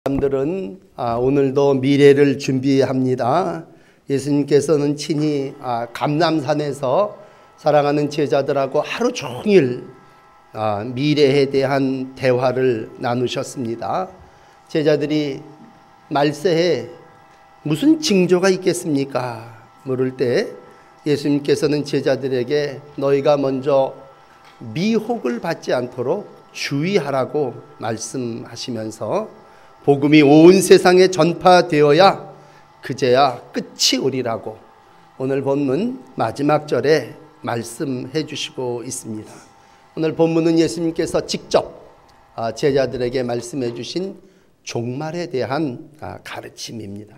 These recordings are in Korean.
사람들은 오늘도 미래를 준비합니다. 예수님께서는 친히 감람산에서 사랑하는 제자들하고 하루 종일 미래에 대한 대화를 나누셨습니다. 제자들이 말세에 무슨 징조가 있겠습니까? 물을 때 예수님께서는 제자들에게 너희가 먼저 미혹을 받지 않도록 주의하라고 말씀하시면서 복음이 온 세상에 전파되어야 그제야 끝이 오리라고 오늘 본문 마지막 절에 말씀해 주시고 있습니다. 오늘 본문은 예수님께서 직접 제자들에게 말씀해 주신 종말에 대한 가르침입니다.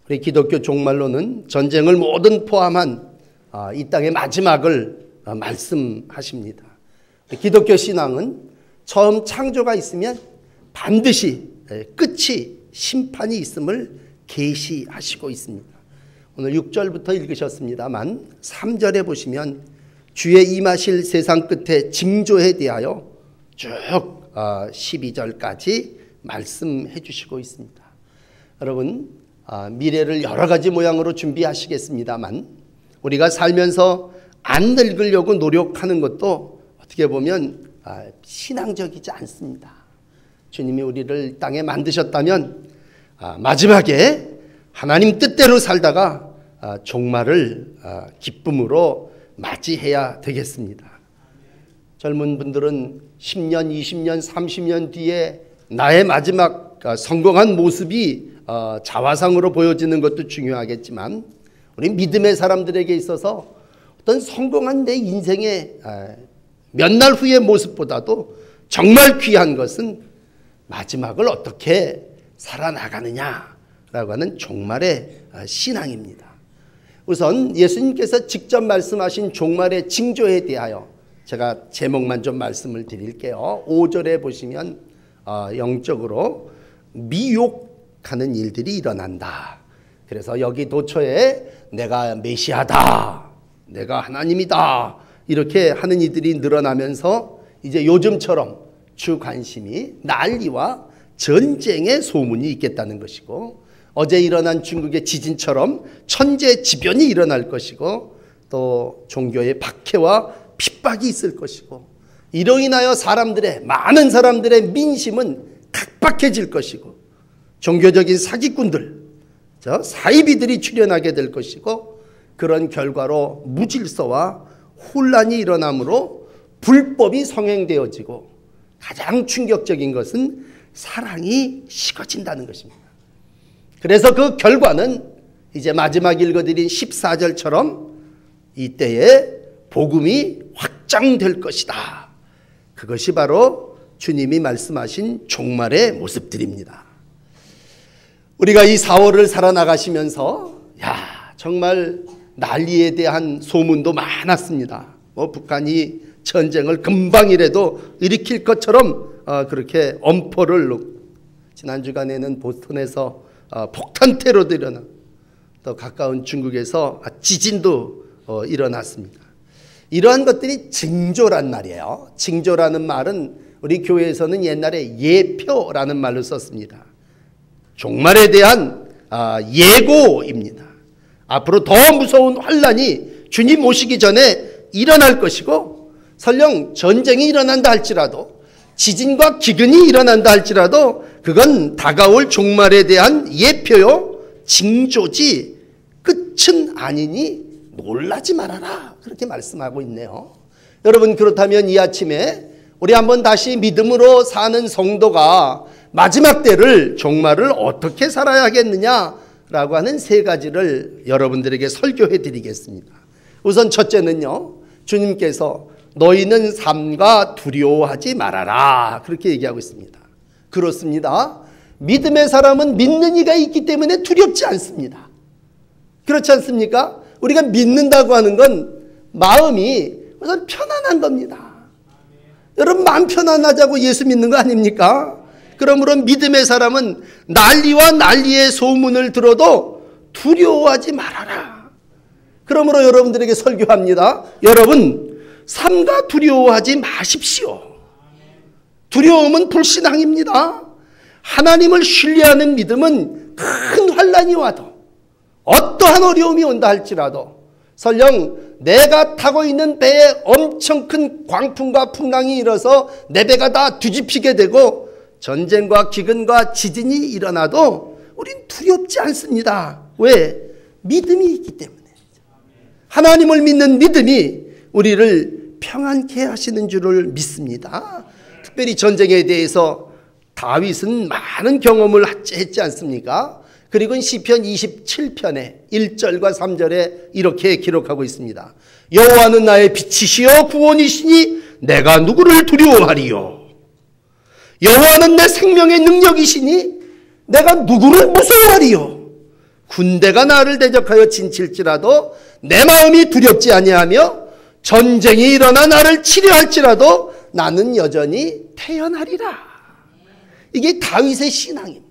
우리 기독교 종말론은 전쟁을 모두 포함한 이 땅의 마지막을 말씀하십니다. 기독교 신앙은 처음 창조가 있으면 반드시 끝이 심판이 있음을 계시하시고 있습니다. 오늘 6절부터 읽으셨습니다만 3절에 보시면 주의 임하실 세상 끝에 징조에 대하여 쭉 12절까지 말씀해 주시고 있습니다. 여러분 미래를 여러 가지 모양으로 준비하시겠습니다만 우리가 살면서 안 늙으려고 노력하는 것도 어떻게 보면 신앙적이지 않습니다. 주님이 우리를 땅에 만드셨다면 마지막에 하나님 뜻대로 살다가 종말을 기쁨으로 맞이해야 되겠습니다. 젊은 분들은 10년, 20년, 30년 뒤에 나의 마지막 성공한 모습이 자화상으로 보여지는 것도 중요하겠지만 우리 믿음의 사람들에게 있어서 어떤 성공한 내 인생의 몇 날 후의 모습보다도 정말 귀한 것은 마지막을 어떻게 살아나가느냐라고 하는 종말의 신앙입니다. 우선 예수님께서 직접 말씀하신 종말의 징조에 대하여 제가 제목만 좀 말씀을 드릴게요. 5절에 보시면 영적으로 미혹하는 일들이 일어난다. 그래서 여기 도처에 내가 메시아다, 내가 하나님이다 이렇게 하는 이들이 늘어나면서 이제 요즘처럼 주 관심이 난리와 전쟁의 소문이 있겠다는 것이고 어제 일어난 중국의 지진처럼 천재지변이 일어날 것이고 또 종교의 박해와 핍박이 있을 것이고 이로 인하여 많은 사람들의 민심은 각박해질 것이고 종교적인 사기꾼들, 사이비들이 출현하게 될 것이고 그런 결과로 무질서와 혼란이 일어나므로 불법이 성행되어지고 가장 충격적인 것은 사랑이 식어진다는 것입니다. 그래서 그 결과는 이제 마지막 읽어드린 14절처럼 이때에 복음이 확장될 것이다. 그것이 바로 주님이 말씀하신 종말의 모습들입니다. 우리가 이 4월을 살아나가시면서 정말 난리에 대한 소문도 많았습니다. 북한이 전쟁을 금방이라도 일으킬 것처럼 그렇게 엄포를 놓고 지난주간에는 보스턴에서 폭탄 테러도 일어나 또 가까운 중국에서 지진도 일어났습니다. 이러한 것들이 징조란 말이에요. 징조라는 말은 우리 교회에서는 옛날에 예표라는 말로 썼습니다. 종말에 대한 예고입니다. 앞으로 더 무서운 환란이 주님 오시기 전에 일어날 것이고 설령 전쟁이 일어난다 할지라도 지진과 기근이 일어난다 할지라도 그건 다가올 종말에 대한 예표요 징조지 끝은 아니니 놀라지 말아라 그렇게 말씀하고 있네요. 여러분 그렇다면 이 아침에 우리 한번 다시 믿음으로 사는 성도가 마지막 때를 종말을 어떻게 살아야 하겠느냐라고 하는 세 가지를 여러분들에게 설교해 드리겠습니다. 우선 첫째는요, 주님께서 너희는 삼가 두려워하지 말아라 그렇게 얘기하고 있습니다. 그렇습니다. 믿음의 사람은 믿는 이가 있기 때문에 두렵지 않습니다. 그렇지 않습니까? 우리가 믿는다고 하는 건 마음이 우선 편안한 겁니다. 여러분 마음 편안하자고 예수 믿는 거 아닙니까? 그러므로 믿음의 사람은 난리와 난리의 소문을 들어도 두려워하지 말아라. 그러므로 여러분들에게 설교합니다. 여러분 삼가 두려워하지 마십시오. 두려움은 불신앙입니다. 하나님을 신뢰하는 믿음은 큰 환난이 와도, 어떠한 어려움이 온다 할지라도, 설령 내가 타고 있는 배에 엄청 큰 광풍과 풍랑이 일어서 내 배가 다 뒤집히게 되고 전쟁과 기근과 지진이 일어나도 우린 두렵지 않습니다. 왜? 믿음이 있기 때문에. 하나님을 믿는 믿음이 우리를 평안케 하시는 줄을 믿습니다. 특별히 전쟁에 대해서 다윗은 많은 경험을 했지 않습니까? 그리고 시편 27편에 1절과 3절에 이렇게 기록하고 있습니다. 여호와는 나의 빛이시여 구원이시니 내가 누구를 두려워하리요. 여호와는 내 생명의 능력이시니 내가 누구를 무서워하리요. 군대가 나를 대적하여 진칠지라도 내 마음이 두렵지 아니하며 전쟁이 일어나 나를 치려할지라도 나는 여전히 태연하리라. 이게 다윗의 신앙입니다.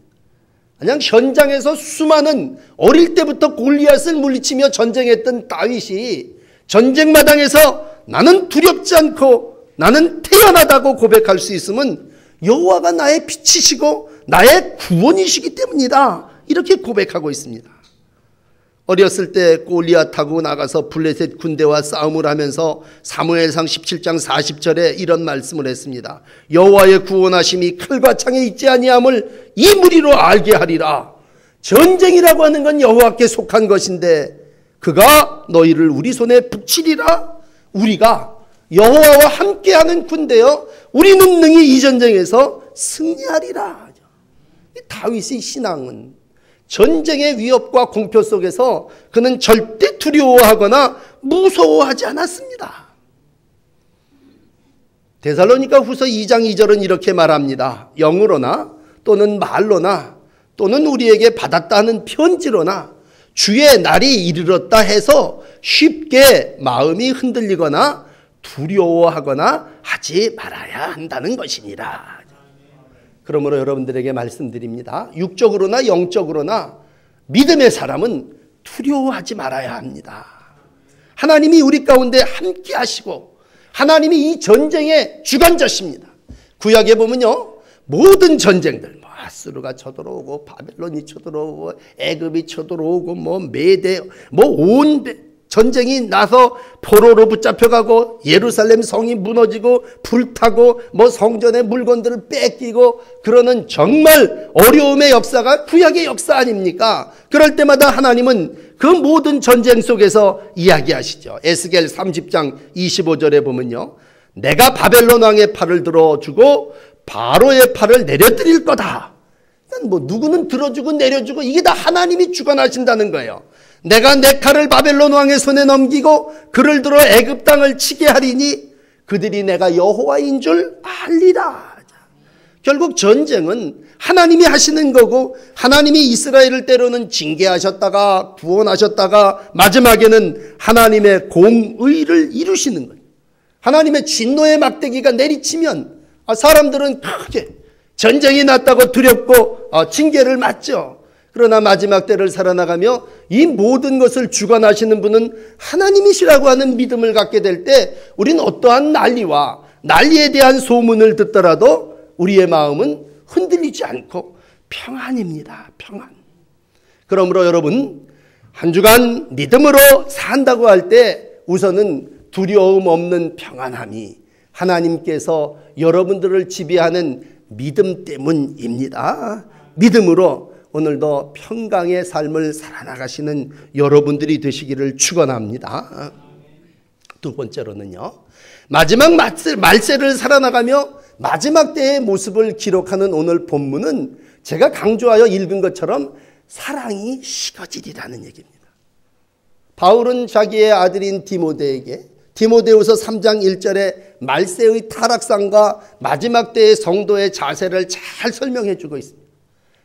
그냥 현장에서 수많은 어릴 때부터 골리앗을 물리치며 전쟁했던 다윗이 전쟁마당에서 나는 두렵지 않고 나는 태연하다고 고백할 수 있으면 여호와가 나의 빛이시고 나의 구원이시기 때문이다. 이렇게 고백하고 있습니다. 어렸을 때 골리앗하고 나가서 블레셋 군대와 싸움을 하면서 사무엘상 17장 40절에 이런 말씀을 했습니다. 여호와의 구원하심이 칼과 창에 있지 아니함을 이 무리로 알게 하리라. 전쟁이라고 하는 건 여호와께 속한 것인데 그가 너희를 우리 손에 붙이리라. 우리가 여호와와 함께하는 군대여 우리는 능히 이 전쟁에서 승리하리라. 다윗의 신앙은 전쟁의 위협과 공표 속에서 그는 절대 두려워하거나 무서워하지 않았습니다. 데살로니가 후서 2장 2절은 이렇게 말합니다. 영으로나 또는 말로나 또는 우리에게 받았다 하는 편지로나 주의 날이 이르렀다 해서 쉽게 마음이 흔들리거나 두려워하거나 하지 말아야 한다는 것이니라. 그러므로 여러분들에게 말씀드립니다. 육적으로나 영적으로나 믿음의 사람은 두려워하지 말아야 합니다. 하나님이 우리 가운데 함께 하시고 하나님이 이 전쟁의 주관자십니다. 구약에 보면요, 모든 전쟁들, 아수르가 쳐들어오고 바벨론이 쳐들어오고 애굽이 쳐들어오고 메대 온 전쟁이 나서 포로로 붙잡혀가고 예루살렘 성이 무너지고 불타고 성전의 물건들을 뺏기고 그러는 정말 어려움의 역사가 구약의 역사 아닙니까? 그럴 때마다 하나님은 그 모든 전쟁 속에서 이야기하시죠. 에스겔 30장 25절에 보면요, 내가 바벨론 왕의 팔을 들어주고 바로의 팔을 내려드릴 거다. 누구는 들어주고 내려주고 이게 다 하나님이 주관하신다는 거예요. 내가 내 칼을 바벨론 왕의 손에 넘기고 그를 들어 애굽 땅을 치게 하리니 그들이 내가 여호와인 줄 알리라. 결국 전쟁은 하나님이 하시는 거고 하나님이 이스라엘을 때로는 징계하셨다가 구원하셨다가 마지막에는 하나님의 공의를 이루시는 거예요. 하나님의 진노의 막대기가 내리치면 사람들은 크게 전쟁이 났다고 두렵고 징계를 맞죠. 그러나 마지막 때를 살아나가며 이 모든 것을 주관하시는 분은 하나님이시라고 하는 믿음을 갖게 될 때 우리는 어떠한 난리에 대한 소문을 듣더라도 우리의 마음은 흔들리지 않고 평안입니다. 평안. 그러므로 여러분, 한 주간 믿음으로 산다고 할 때 우선은 두려움 없는 평안함이 하나님께서 여러분들을 지배하는 믿음 때문입니다. 믿음으로 오늘도 평강의 삶을 살아나가시는 여러분들이 되시기를 축원합니다. 두 번째로는요, 마지막 말세를 살아나가며 마지막 때의 모습을 기록하는 오늘 본문은 제가 강조하여 읽은 것처럼 사랑이 식어지리라는 얘기입니다. 바울은 자기의 아들인 디모데에게 디모데후서 3장 1절에 말세의 타락상과 마지막 때의 성도의 자세를 잘 설명해 주고 있습니다.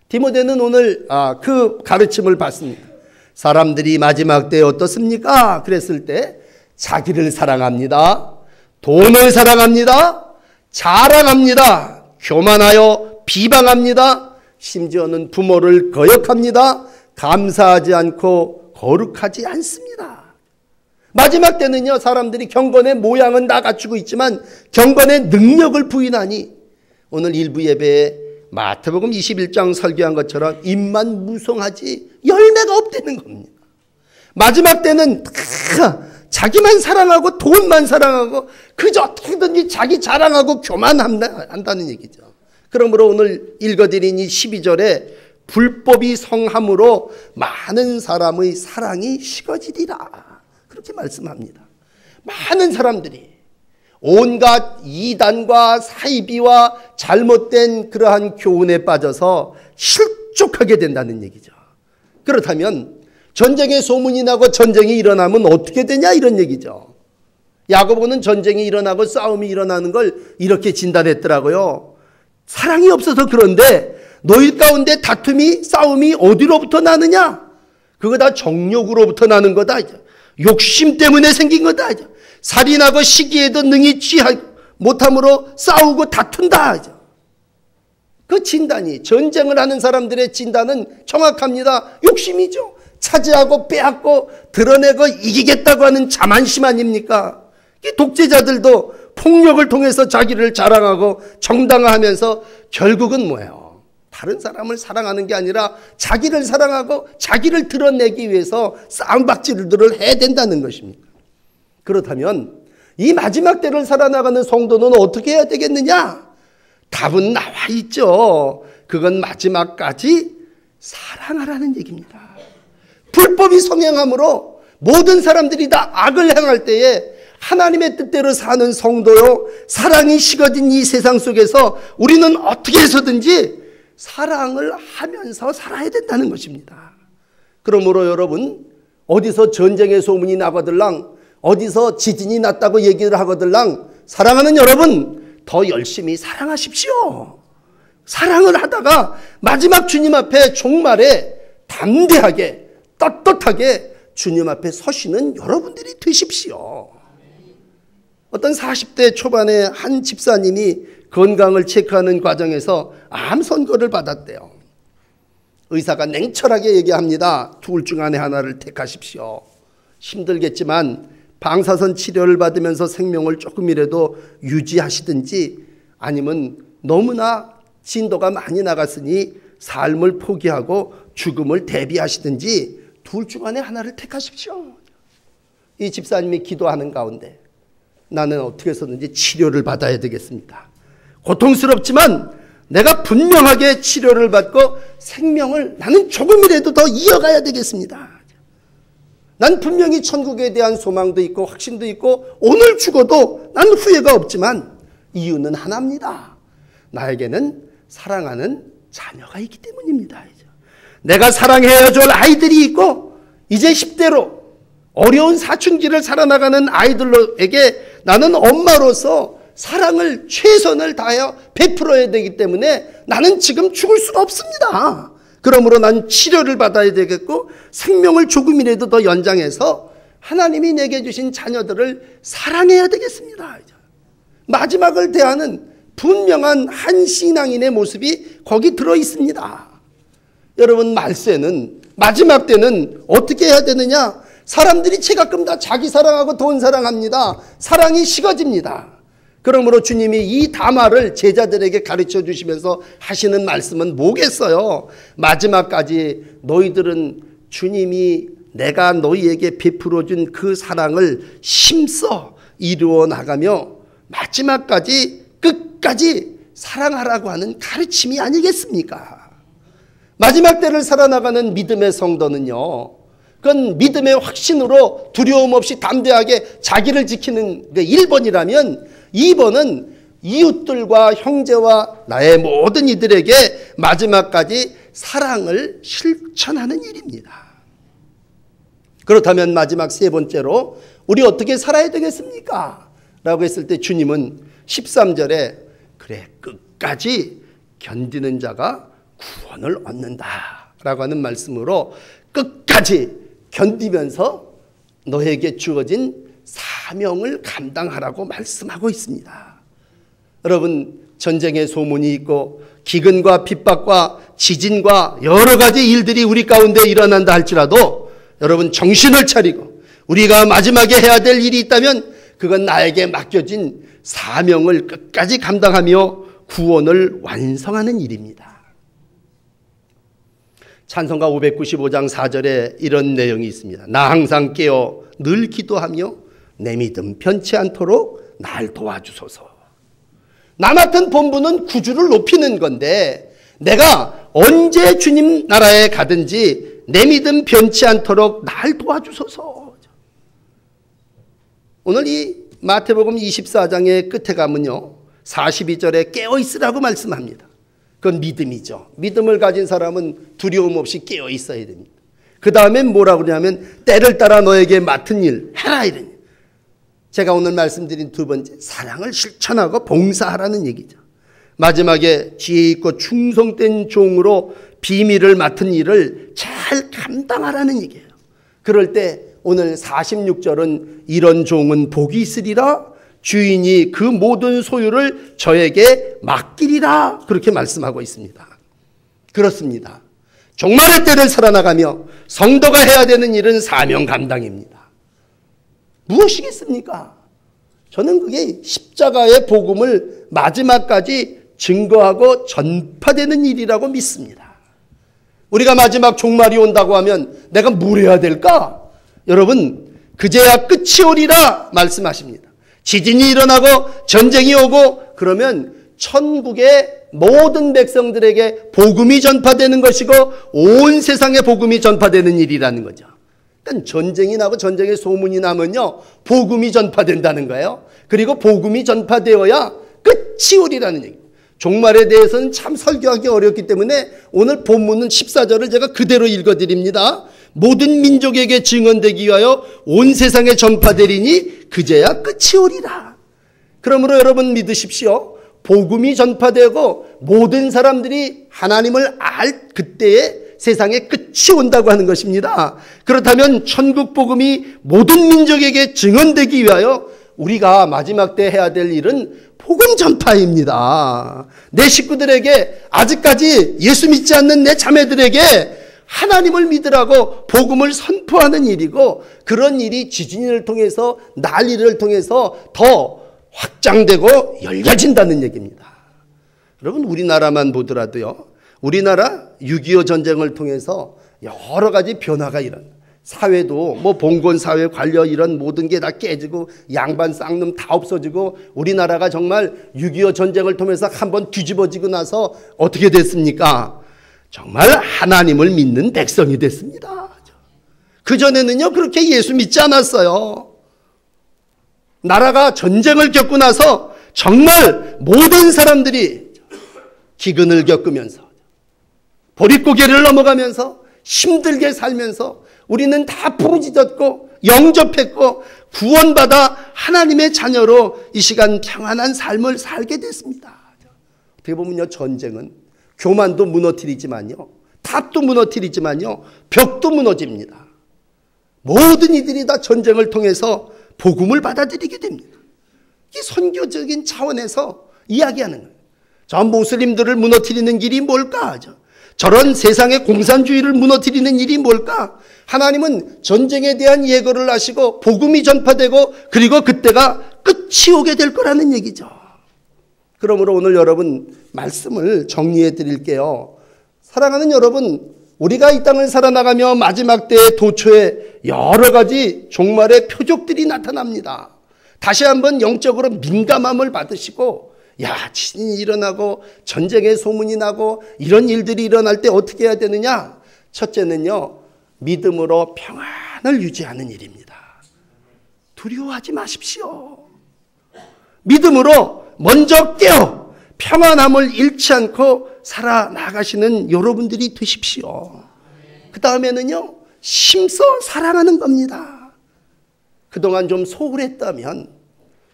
디모데는 오늘 그 가르침을 받습니다. 사람들이 마지막 때에 어떻습니까? 그랬을 때 자기를 사랑합니다. 돈을 사랑합니다. 자랑합니다. 교만하여 비방합니다. 심지어는 부모를 거역합니다. 감사하지 않고 거룩하지 않습니다. 마지막 때는요, 사람들이 경건의 모양은 다 갖추고 있지만 경건의 능력을 부인하니 오늘 일부 예배에 마태복음 21장 설교한 것처럼 입만 무성하지 열매가 없다는 겁니다. 마지막 때는 자기만 사랑하고 돈만 사랑하고 그저 어떻게든지 자기 자랑하고 교만한다는 얘기죠. 그러므로 오늘 읽어드린 이 12절에 불법이 성함으로 많은 사람의 사랑이 식어지리라 그렇게 말씀합니다. 많은 사람들이 온갖 이단과 사이비와 잘못된 그러한 교훈에 빠져서 실족하게 된다는 얘기죠. 그렇다면 전쟁의 소문이 나고 전쟁이 일어나면 어떻게 되냐 이런 얘기죠. 야고보는 전쟁이 일어나고 싸움이 일어나는 걸 이렇게 진단했더라고요. 사랑이 없어서 그런데 너희 가운데 다툼이 싸움이 어디로부터 나느냐? 그거 다 정욕으로부터 나는 거다. 욕심 때문에 생긴 거다. 살인하고 시기에도 능히 취하지 못함으로 싸우고 다툰다. 그 진단이 전쟁을 하는 사람들의 진단은 정확합니다. 욕심이죠. 차지하고 빼앗고 드러내고 이기겠다고 하는 자만심 아닙니까? 독재자들도 폭력을 통해서 자기를 자랑하고 정당화하면서 결국은 뭐예요? 다른 사람을 사랑하는 게 아니라 자기를 사랑하고 자기를 드러내기 위해서 싸움박질들을 해야 된다는 것입니다. 그렇다면 이 마지막 때를 살아나가는 성도는 어떻게 해야 되겠느냐? 답은 나와 있죠. 그건 마지막까지 사랑하라는 얘기입니다. 불법이 성행함으로 모든 사람들이 다 악을 행할 때에 하나님의 뜻대로 사는 성도요, 사랑이 식어진 이 세상 속에서 우리는 어떻게 해서든지 사랑을 하면서 살아야 된다는 것입니다. 그러므로 여러분, 어디서 전쟁의 소문이 나거들랑 어디서 지진이 났다고 얘기를 하거들랑 사랑하는 여러분 더 열심히 사랑하십시오. 사랑을 하다가 마지막 주님 앞에 종말에 담대하게 떳떳하게 주님 앞에 서시는 여러분들이 되십시오. 어떤 40대 초반에 한 집사님이 건강을 체크하는 과정에서 암 선고를 받았대요. 의사가 냉철하게 얘기합니다. 둘 중 안에 하나를 택하십시오. 힘들겠지만 방사선 치료를 받으면서 생명을 조금이라도 유지하시든지 아니면 너무나 진도가 많이 나갔으니 삶을 포기하고 죽음을 대비하시든지 둘 중 안에 하나를 택하십시오. 이 집사님이 기도하는 가운데 나는 어떻게 해서든지 치료를 받아야 되겠습니다. 고통스럽지만 내가 분명하게 치료를 받고 생명을 나는 조금이라도 더 이어가야 되겠습니다. 난 분명히 천국에 대한 소망도 있고 확신도 있고 오늘 죽어도 난 후회가 없지만 이유는 하나입니다. 나에게는 사랑하는 자녀가 있기 때문입니다. 내가 사랑해야 줄 아이들이 있고 이제 10대로 어려운 사춘기를 살아나가는 아이들에게 나는 엄마로서 사랑을 최선을 다하여 베풀어야 되기 때문에 나는 지금 죽을 수가 없습니다. 그러므로 난 치료를 받아야 되겠고 생명을 조금이라도 더 연장해서 하나님이 내게 주신 자녀들을 사랑해야 되겠습니다. 마지막을 대하는 분명한 한 신앙인의 모습이 거기 들어 있습니다. 여러분, 말세는 마지막 때는 어떻게 해야 되느냐? 사람들이 제가끔 다 자기 사랑하고 돈 사랑합니다. 사랑이 식어집니다. 그러므로 주님이 이 담화를 제자들에게 가르쳐 주시면서 하시는 말씀은 뭐겠어요? 마지막까지 너희들은 주님이 내가 너희에게 베풀어 준 그 사랑을 힘써 이루어 나가며 마지막까지 끝까지 사랑하라고 하는 가르침이 아니겠습니까? 마지막 때를 살아나가는 믿음의 성도는요, 그건 믿음의 확신으로 두려움 없이 담대하게 자기를 지키는 게 1번이라면 2번은 이웃들과 형제와 나의 모든 이들에게 마지막까지 사랑을 실천하는 일입니다. 그렇다면 마지막 세 번째로 우리 어떻게 살아야 되겠습니까? 라고 했을 때 주님은 13절에 그래 끝까지 견디는 자가 구원을 얻는다 라고 하는 말씀으로 끝까지 견디면서 너에게 주어진 사명을 감당하라고 말씀하고 있습니다. 여러분, 전쟁의 소문이 있고 기근과 핍박과 지진과 여러 가지 일들이 우리 가운데 일어난다 할지라도 여러분 정신을 차리고 우리가 마지막에 해야 될 일이 있다면 그건 나에게 맡겨진 사명을 끝까지 감당하며 구원을 완성하는 일입니다. 찬송가 595장 4절에 이런 내용이 있습니다. 나 항상 깨어 늘 기도하며 내 믿음 변치 않도록 날 도와주소서. 나 맡은 본분은 구주를 높이는 건데 내가 언제 주님 나라에 가든지 내 믿음 변치 않도록 날 도와주소서. 오늘 이 마태복음 24장의 끝에 가면요 42절에 깨어있으라고 말씀합니다. 그건 믿음이죠. 믿음을 가진 사람은 두려움 없이 깨어 있어야 됩니다. 그 다음에 뭐라고 그러냐면 때를 따라 너에게 맡은 일 해라 이러니. 제가 오늘 말씀드린 두 번째, 사랑을 실천하고 봉사하라는 얘기죠. 마지막에 지혜 있고 충성된 종으로 비밀을 맡은 일을 잘 감당하라는 얘기예요. 그럴 때 오늘 46절은 이런 종은 복이 있으리라, 주인이 그 모든 소유를 저에게 맡기리라, 그렇게 말씀하고 있습니다. 그렇습니다. 종말의 때를 살아나가며 성도가 해야 되는 일은 사명 감당입니다. 무엇이겠습니까? 저는 그게 십자가의 복음을 마지막까지 증거하고 전파되는 일이라고 믿습니다. 우리가 마지막 종말이 온다고 하면 내가 뭘 해야 될까? 여러분, 그제야 끝이 오리라 말씀하십니다. 지진이 일어나고 전쟁이 오고 그러면 천국의 모든 백성들에게 복음이 전파되는 것이고 온 세상에 복음이 전파되는 일이라는 거죠. 그러니까 전쟁이 나고 전쟁의 소문이 나면요 복음이 전파된다는 거예요. 그리고 복음이 전파되어야 끝이 오리라는 얘기입니다. 종말에 대해서는 참 설교하기 어렵기 때문에 오늘 본문은 14절을 제가 그대로 읽어드립니다. 모든 민족에게 증언되기 위하여 온 세상에 전파되리니 그제야 끝이 오리라. 그러므로 여러분 믿으십시오. 복음이 전파되고 모든 사람들이 하나님을 알 그때에 세상에 끝이 온다고 하는 것입니다. 그렇다면 천국 복음이 모든 민족에게 증언되기 위하여 우리가 마지막 때 해야 될 일은 복음 전파입니다. 내 식구들에게, 아직까지 예수 믿지 않는 내 자매들에게 하나님을 믿으라고 복음을 선포하는 일이고, 그런 일이 지진을 통해서, 난리를 통해서 더 확장되고 열려진다는 얘기입니다. 여러분, 우리나라만 보더라도요, 우리나라 6.25 전쟁을 통해서 여러 가지 변화가 일어나. 사회도 뭐 봉건 사회 관련 이런 모든 게 다 깨지고 양반 쌍놈 다 없어지고 우리나라가 정말 6.25 전쟁을 통해서 한번 뒤집어지고 나서 어떻게 됐습니까? 정말 하나님을 믿는 백성이 됐습니다. 그전에는요 그렇게 예수 믿지 않았어요. 나라가 전쟁을 겪고 나서 정말 모든 사람들이 기근을 겪으면서 보릿고개를 넘어가면서 힘들게 살면서 우리는 다 부르짖었고 영접했고 구원받아 하나님의 자녀로 이 시간 평안한 삶을 살게 됐습니다. 어떻게 보면요 전쟁은 교만도 무너뜨리지만요 탑도 무너뜨리지만요 벽도 무너집니다. 모든 이들이 다 전쟁을 통해서 복음을 받아들이게 됩니다. 이게 선교적인 차원에서 이야기하는 거예요. 저 모슬림들을 무너뜨리는 길이 뭘까? 저런 세상의 공산주의를 무너뜨리는 일이 뭘까? 하나님은 전쟁에 대한 예고를 하시고 복음이 전파되고 그리고 그때가 끝이 오게 될 거라는 얘기죠. 그러므로 오늘 여러분 말씀을 정리해 드릴게요. 사랑하는 여러분, 우리가 이 땅을 살아나가며 마지막 때의 도초에 여러 가지 종말의 표적들이 나타납니다. 다시 한번 영적으로 민감함을 받으시고 지진이 일어나고 전쟁의 소문이 나고 이런 일들이 일어날 때 어떻게 해야 되느냐? 첫째는요 믿음으로 평안을 유지하는 일입니다. 두려워하지 마십시오. 믿음으로 먼저 깨어 평안함을 잃지 않고 살아나가시는 여러분들이 되십시오. 그 다음에는요 힘써 사랑하는 겁니다. 그동안 좀 소홀했다면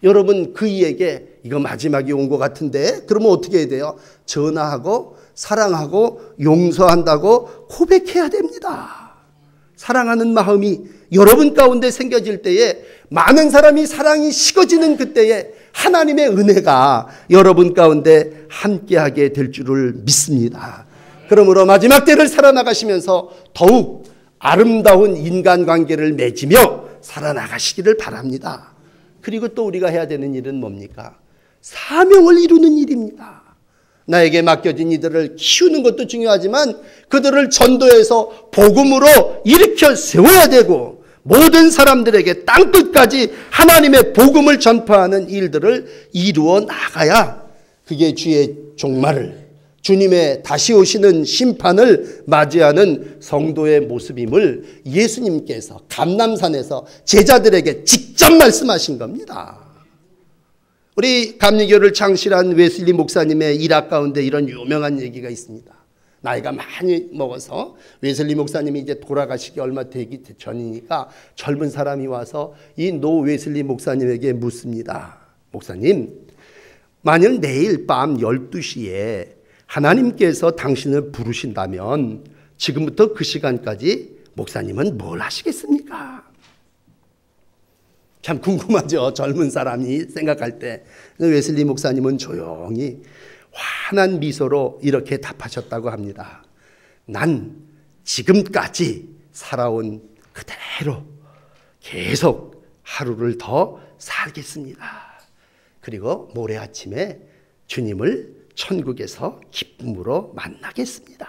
여러분 그이에게 이거 마지막이 온 것 같은데 그러면 어떻게 해야 돼요? 전화하고 사랑하고 용서한다고 고백해야 됩니다. 사랑하는 마음이 여러분 가운데 생겨질 때에 많은 사람이 사랑이 식어지는 그때에 하나님의 은혜가 여러분 가운데 함께하게 될 줄을 믿습니다. 그러므로 마지막 때를 살아나가시면서 더욱 아름다운 인간관계를 맺으며 살아나가시기를 바랍니다. 그리고 또 우리가 해야 되는 일은 뭡니까? 사명을 이루는 일입니다. 나에게 맡겨진 이들을 키우는 것도 중요하지만 그들을 전도해서 복음으로 일으켜 세워야 되고 모든 사람들에게 땅끝까지 하나님의 복음을 전파하는 일들을 이루어 나가야 그게 주의 종말을, 주님의 다시 오시는 심판을 맞이하는 성도의 모습임을 예수님께서 감람산에서 제자들에게 직접 말씀하신 겁니다. 우리 감리교를 창실한 웨슬리 목사님의 일학 가운데 이런 유명한 얘기가 있습니다. 나이가 많이 먹어서 웨슬리 목사님이 이제 돌아가시기 얼마 되기 전이니까 젊은 사람이 와서 이 노 웨슬리 목사님에게 묻습니다. 목사님, 만일 내일 밤 12시에 하나님께서 당신을 부르신다면 지금부터 그 시간까지 목사님은 뭘 하시겠습니까? 참 궁금하죠. 젊은 사람이 생각할 때. 웨슬리 목사님은 조용히 환한 미소로 이렇게 답하셨다고 합니다. 난 지금까지 살아온 그대로 계속 하루를 더 살겠습니다. 그리고 모레 아침에 주님을 천국에서 기쁨으로 만나겠습니다.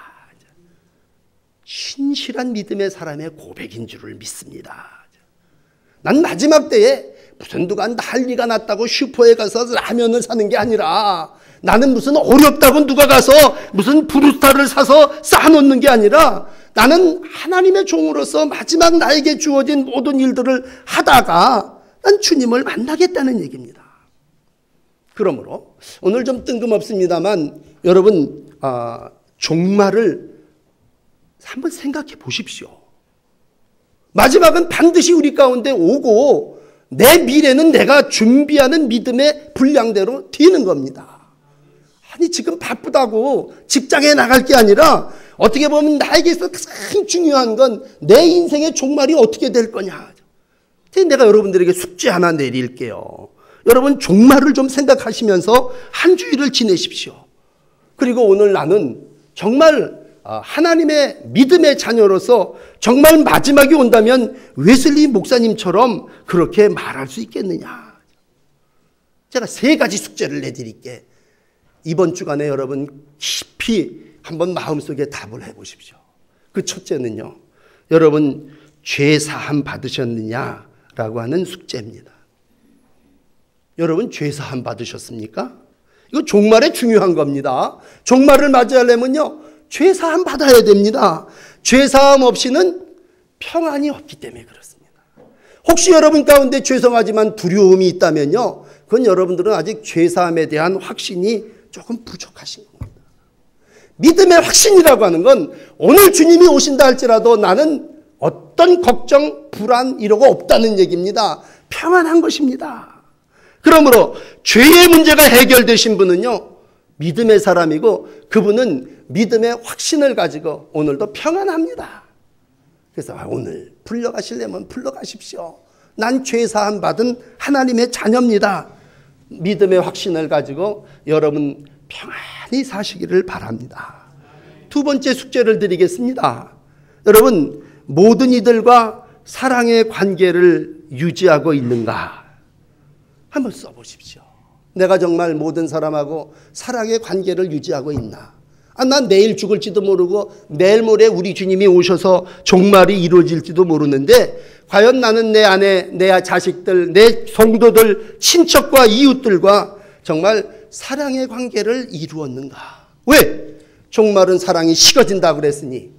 신실한 믿음의 사람의 고백인 줄을 믿습니다. 난 마지막 때에 무슨 누가 난리가 났다고 슈퍼에 가서 라면을 사는 게 아니라, 나는 무슨 어렵다고 누가 가서 무슨 브루스타를 사서 쌓아놓는 게 아니라, 나는 하나님의 종으로서 마지막 나에게 주어진 모든 일들을 하다가 난 주님을 만나겠다는 얘기입니다. 그러므로 오늘 좀 뜬금없습니다만 여러분 종말을 한번 생각해 보십시오. 마지막은 반드시 우리 가운데 오고 내 미래는 내가 준비하는 믿음의 분량대로 되는 겁니다. 아니 지금 바쁘다고 직장에 나갈 게 아니라 어떻게 보면 나에게서 가장 중요한 건 내 인생의 종말이 어떻게 될 거냐. 내가 여러분들에게 숙제 하나 내릴게요. 여러분 종말을 좀 생각하시면서 한 주일을 지내십시오. 그리고 오늘 나는 정말 하나님의 믿음의 자녀로서 정말 마지막이 온다면 웨슬리 목사님처럼 그렇게 말할 수 있겠느냐. 제가 3가지 숙제를 내드릴게. 이번 주간에 여러분 깊이 한번 마음속에 답을 해보십시오. 그 첫째는요, 여러분 죄 사함 받으셨느냐라고 하는 숙제입니다. 여러분 죄 사함 받으셨습니까? 이거 종말에 중요한 겁니다. 종말을 맞이하려면요 죄 사함 받아야 됩니다. 죄 사함 없이는 평안이 없기 때문에 그렇습니다. 혹시 여러분 가운데 죄송하지만 두려움이 있다면요, 그건 여러분들은 아직 죄 사함에 대한 확신이 조금 부족하신 겁니다. 믿음의 확신이라고 하는 건 오늘 주님이 오신다 할지라도 나는 어떤 걱정, 불안 이러고 없다는 얘기입니다. 평안한 것입니다. 그러므로 죄의 문제가 해결되신 분은요 믿음의 사람이고 그분은 믿음의 확신을 가지고 오늘도 평안합니다. 그래서 오늘 풀려가시려면 풀려가십시오. 난 죄사함 받은 하나님의 자녀입니다. 믿음의 확신을 가지고 여러분 평안히 사시기를 바랍니다. 2번째 숙제를 드리겠습니다. 여러분 모든 이들과 사랑의 관계를 유지하고 있는가 한번 써보십시오. 내가 정말 모든 사람하고 사랑의 관계를 유지하고 있나? 난 내일 죽을지도 모르고 내일 모레 우리 주님이 오셔서 종말이 이루어질지도 모르는데 과연 나는 내 아내, 내 자식들, 내 성도들, 친척과 이웃들과 정말 사랑의 관계를 이루었는가? 왜? 종말은 사랑이 식어진다고 그랬으니,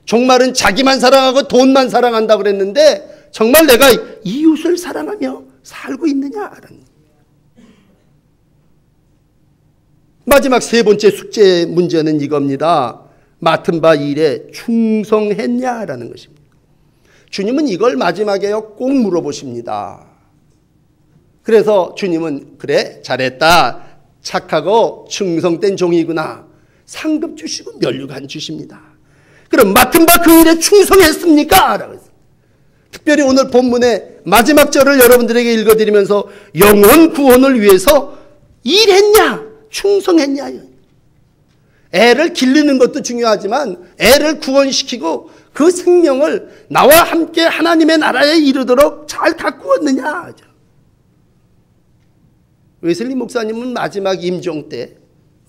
종말은 자기만 사랑하고 돈만 사랑한다고 그랬는데 정말 내가 이웃을 사랑하며 살고 있느냐라는. 마지막 3번째 숙제 문제는 이겁니다. 맡은 바 일에 충성했냐라는 것입니다. 주님은 이걸 마지막에 꼭 물어보십니다. 그래서 주님은 그래 잘했다, 착하고 충성된 종이구나, 상급 주시고 면류관 주십니다. 그럼 맡은 바 그 일에 충성했습니까? 라고 했습니다. 특별히 오늘 본문의 마지막 절을 여러분들에게 읽어드리면서 영혼 구원을 위해서 일했냐, 충성했냐. 애를 기르는 것도 중요하지만 애를 구원시키고 그 생명을 나와 함께 하나님의 나라에 이르도록 잘 가꾸었느냐. 웨슬리 목사님은 마지막 임종 때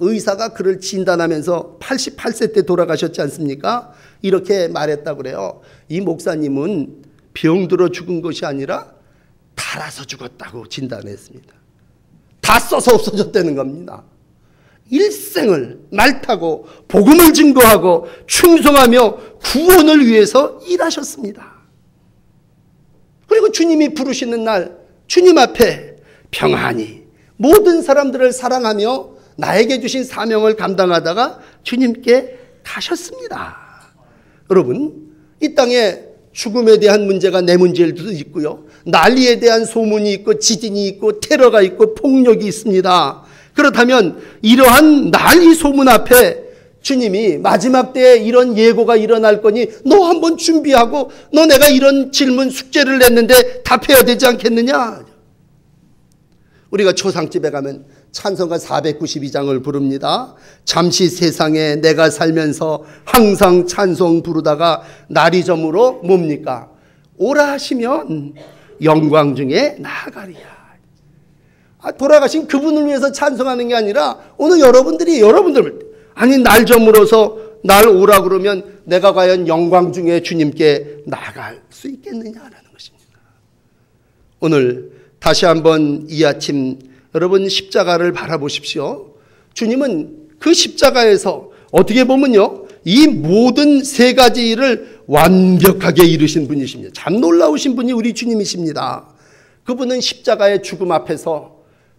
의사가 그를 진단하면서 88세 때 돌아가셨지 않습니까? 이렇게 말했다고 그래요. 이 목사님은 병들어 죽은 것이 아니라 달아서 죽었다고 진단했습니다. 다 써서 없어졌다는 겁니다. 일생을 말타고 복음을 증거하고 충성하며 구원을 위해서 일하셨습니다. 그리고 주님이 부르시는 날 주님 앞에 평안히 모든 사람들을 사랑하며 나에게 주신 사명을 감당하다가 주님께 가셨습니다. 여러분, 이 땅에 죽음에 대한 문제가 내 문제도 있고요. 난리에 대한 소문이 있고 지진이 있고 테러가 있고 폭력이 있습니다. 그렇다면 이러한 난리 소문 앞에 주님이 마지막 때에 이런 예고가 일어날 거니 너 한번 준비하고 너 내가 이런 질문 숙제를 냈는데 답해야 되지 않겠느냐. 우리가 초상집에 가면 찬송가 492장을 부릅니다. 잠시 세상에 내가 살면서 항상 찬송 부르다가 날이 저물어 뭡니까? 오라 하시면 영광 중에 나아가리야. 돌아가신 그분을 위해서 찬송하는 게 아니라 오늘 여러분들 아니 날 저물어서 날 오라 그러면 내가 과연 영광 중에 주님께 나아갈 수 있겠느냐라는 것입니다. 오늘 다시 한번 이 아침 여러분 십자가를 바라보십시오. 주님은 그 십자가에서 어떻게 보면요, 이 모든 세 가지 일을 완벽하게 이루신 분이십니다. 참 놀라우신 분이 우리 주님이십니다. 그분은 십자가의 죽음 앞에서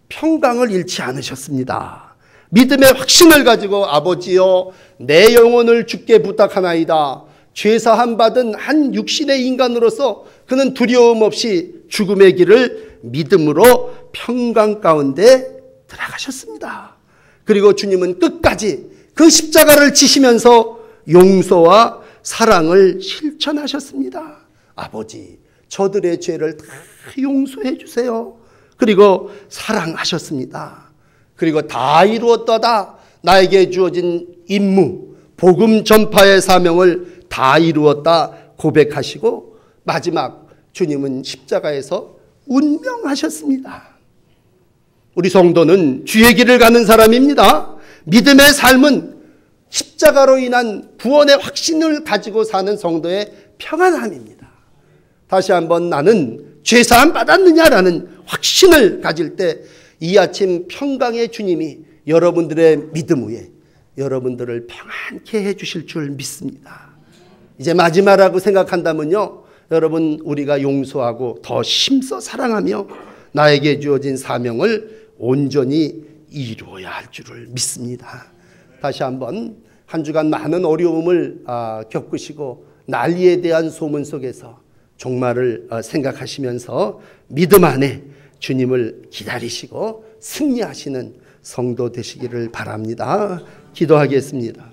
평강을 잃지 않으셨습니다. 믿음의 확신을 가지고 아버지여 내 영혼을 주께 부탁하나이다. 죄사함 받은 한 육신의 인간으로서 그는 두려움 없이 죽음의 길을 믿음으로 평강 가운데 들어가셨습니다. 그리고 주님은 끝까지 그 십자가를 지시면서 용서와 사랑을 실천하셨습니다. 아버지, 저들의 죄를 다 용서해 주세요. 그리고 사랑하셨습니다. 그리고 다 이루었도다. 나에게 주어진 임무, 복음 전파의 사명을 다 이루었다 고백하시고 마지막 주님은 십자가에서 운명하셨습니다. 우리 성도는 주의 길을 가는 사람입니다. 믿음의 삶은 십자가로 인한 구원의 확신을 가지고 사는 성도의 평안함입니다. 다시 한번 나는 죄사함 받았느냐라는 확신을 가질 때 이 아침 평강의 주님이 여러분들의 믿음 위에 여러분들을 평안케 해주실 줄 믿습니다. 이제 마지막이라고 생각한다면요, 여러분 우리가 용서하고 더 힘써 사랑하며 나에게 주어진 사명을 온전히 이루어야 할 줄을 믿습니다. 다시 한번 한 주간 많은 어려움을 겪으시고 난리에 대한 소문 속에서 종말을 생각하시면서 믿음 안에 주님을 기다리시고 승리하시는 성도 되시기를 바랍니다. 기도하겠습니다.